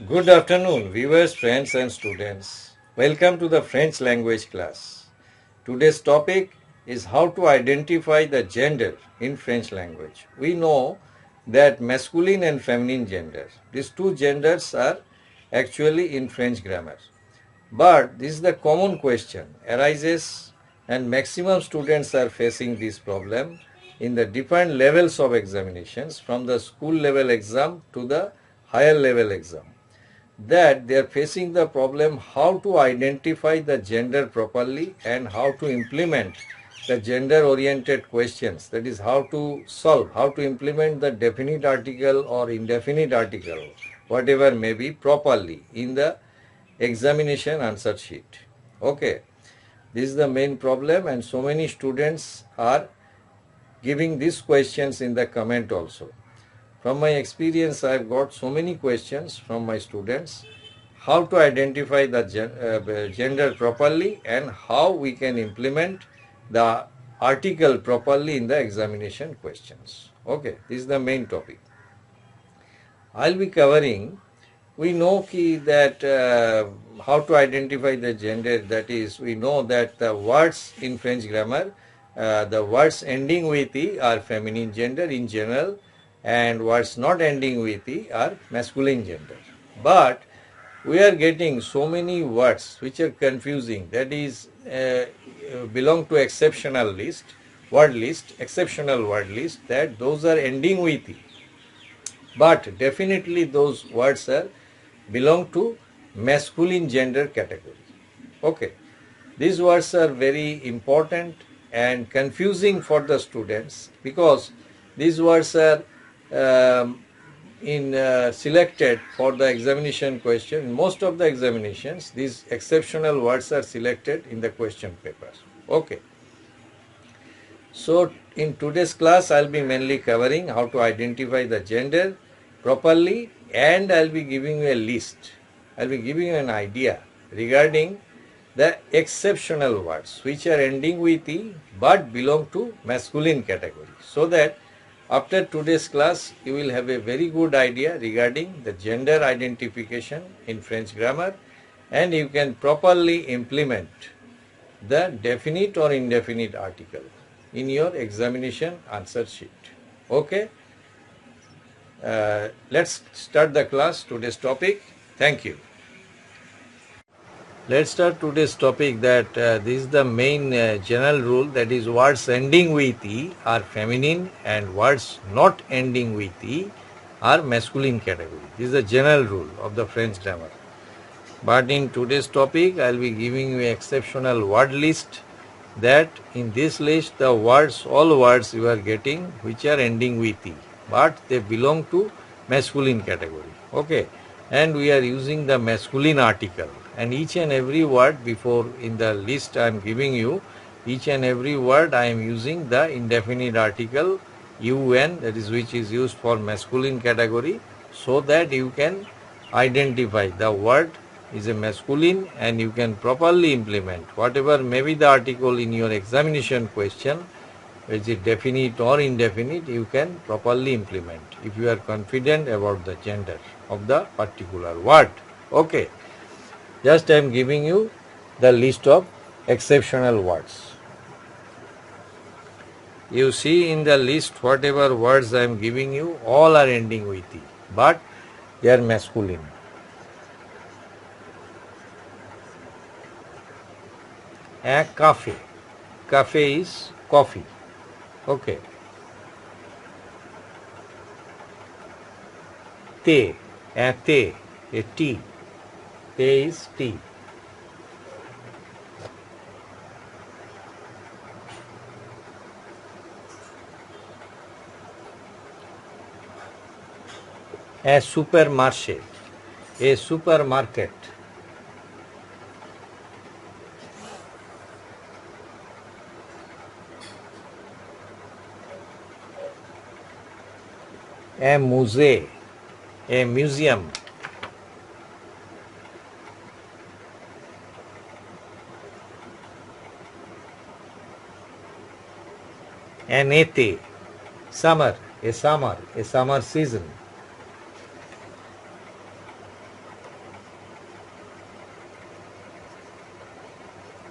Good afternoon, viewers, friends, and students. Welcome to the French language class. Today's topic is how to identify the gender in French language. We know that masculine and feminine gender, these two genders are actually in French grammar. But this is the common question arises, and maximum students are facing this problem in the different levels of examinations from the school level exam to the higher level exam, that they are facing the problem how to identify the gender properly and how to implement the gender oriented questions, that is how to solve, how to implement the definite article or indefinite article, whatever may be, properly in the examination answer sheet. Okay, this is the main problem, and so many students are giving these questions in the comment also. From my experience, I have got so many questions from my students how to identify the gender properly and how we can implement the article properly in the examination questions. Okay, this is the main topic. I'll be covering. We know that how to identify the gender. That is, we know that the words in French grammar, the words ending with "e" are feminine gender in general, and words not ending with "e" are masculine gender. But we are getting so many words which are confusing. That is, belong to exceptional list, word list, exceptional word list. That those are ending with "e." But definitely those words are belong to masculine gender category. Okay, these words are very important and confusing for the students because these words are in selected for the examination question. In most of the examinations, these exceptional words are selected in the question paper. Okay. So in today's class, I'll be mainly covering how to identify the gender properly, and I'll be giving you a list. I'll be giving you an idea regarding the exceptional words which are ending with "e" but belong to masculine category, so that after today's class you will have a very good idea regarding the gender identification in French grammar, and you can properly implement the definite or indefinite article in your examination answer sheet. Okay, let's start the class, today's topic. Thank you. Let's start today's topic that this is the main general rule, that is words ending with "e" are feminine and words not ending with "e" are masculine category. This is the general rule of the French grammar. But in today's topic, I'll be giving you an exceptional word list, that in this list the words, all words you are getting which are ending with "e", but they belong to masculine category. Okay, and we are using the masculine article, and each and every word before in the list I am giving you, each and every word I am using the indefinite article un, that is which is used for masculine category, so that you can identify the word is a masculine and you can properly implement whatever may be the article in your examination question, is it definite or indefinite, you can properly implement if you are confident about the gender of the particular word. Okay, just I am giving you the list of exceptional words. You see in the list whatever words I am giving you, all are ending with "e", but they are masculine. A cafe. Cafe is coffee. Okay. Te. A te. A tea. Te is tea. A supermarché. A supermarket. A musée. A museum. An été. Summer. A summer. A summer season.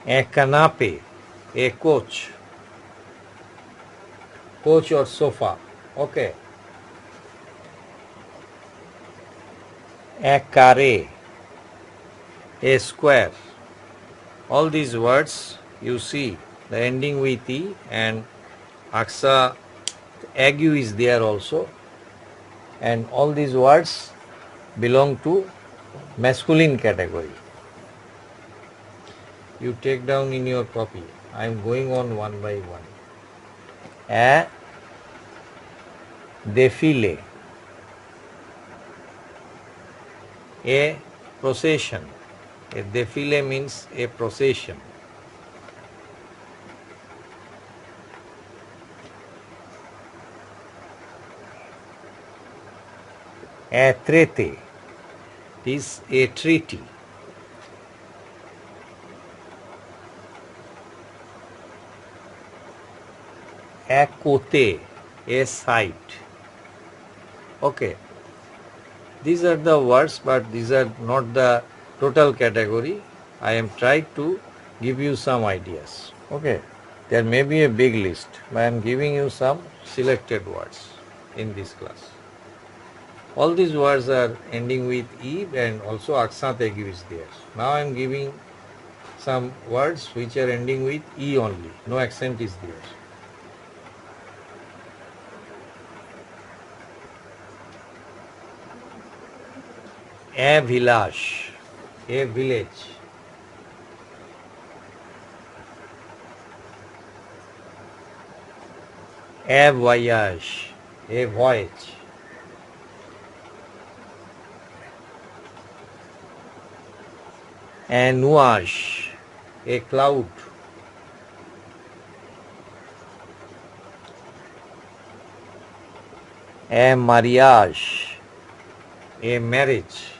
A canapé, a coach, coach or sofa. Okay. A carré, a square. All these words you see the ending with e and aksa agu is there also, and all these words belong to masculine category. You take down in your copy. I am going on one by one. A défilé, a procession. A défilé means a procession. A traité is a treaty. A côté, a site. Okay. These are the words, but these are not the total category. I am trying to give you some ideas. Okay. There may be a big list, but I am giving you some selected words in this class. All these words are ending with E and also accent aigu is there. Now I am giving some words which are ending with E only. No accent is there. A village, a village. A voyage, a voyage. A nuage, a cloud. A mariage, a marriage.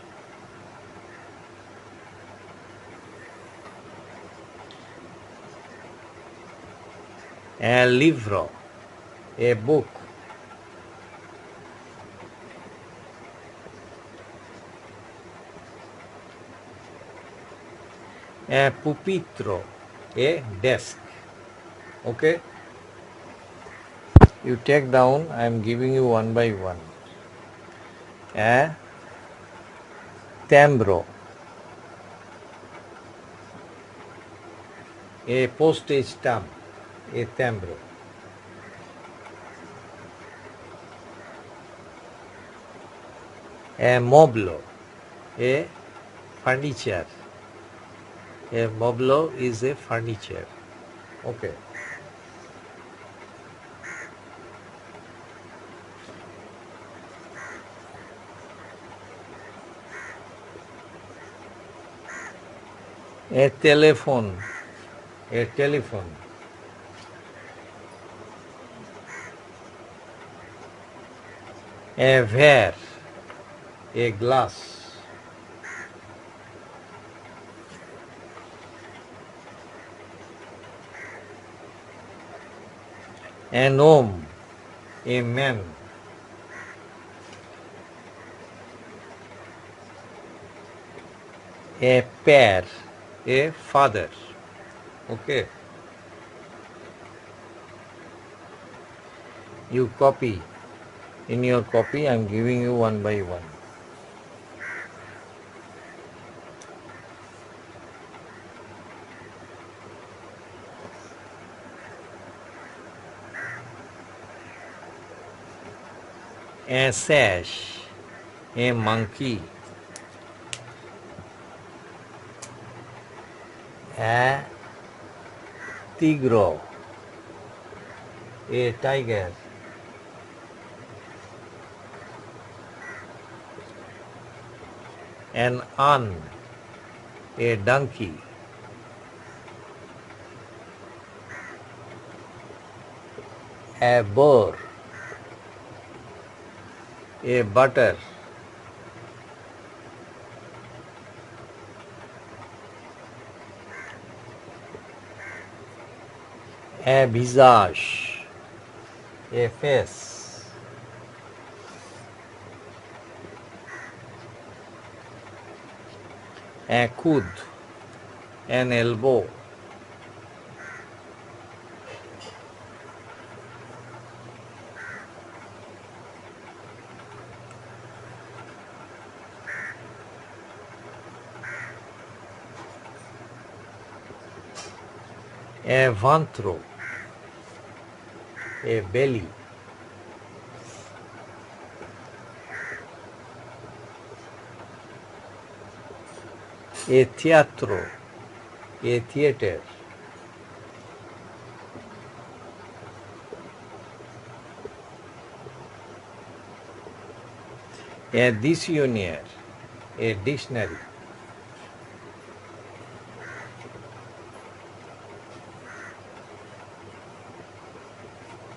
A livro, a book. A pupitro, a desk. Okay? You take down, I am giving you one by one. A tambro, a postage stamp, a tambro. A moblo, a furniture. A moblo is a furniture. Okay. A telephone, a telephone. A verre, a glass. An homme, a man. A pair, a father. Okay. You copy. In your copy, I am giving you one by one. A sash, a monkey. A tigro, a tiger. An âne, a donkey. A boar, a butter. A visage, a face. A coude, an elbow. A vantro, a belly. A teatro, a theater. A dictionnaire, a dictionary.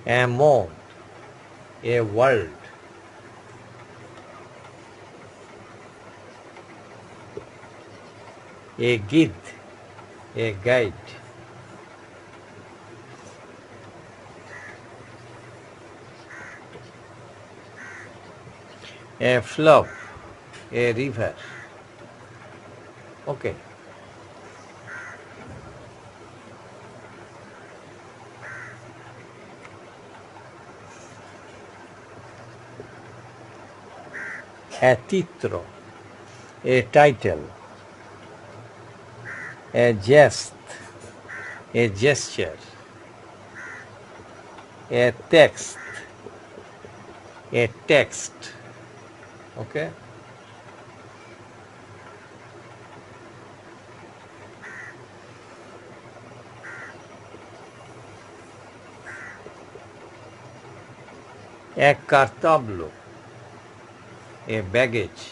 A monde, a world. A guide, a guide. A fleuve, a river. Okay. A titro, a title. A jest, a gesture. A text, a text. Okay. A cartablo, a baggage.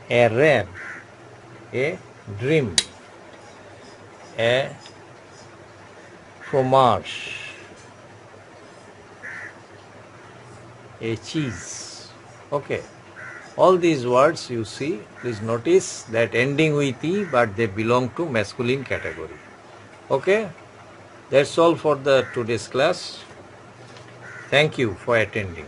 A rêve, a dream. A fromage, a cheese. Okay. All these words you see, please notice that ending with E, but they belong to masculine category. Okay. That's all for the today's class. Thank you for attending.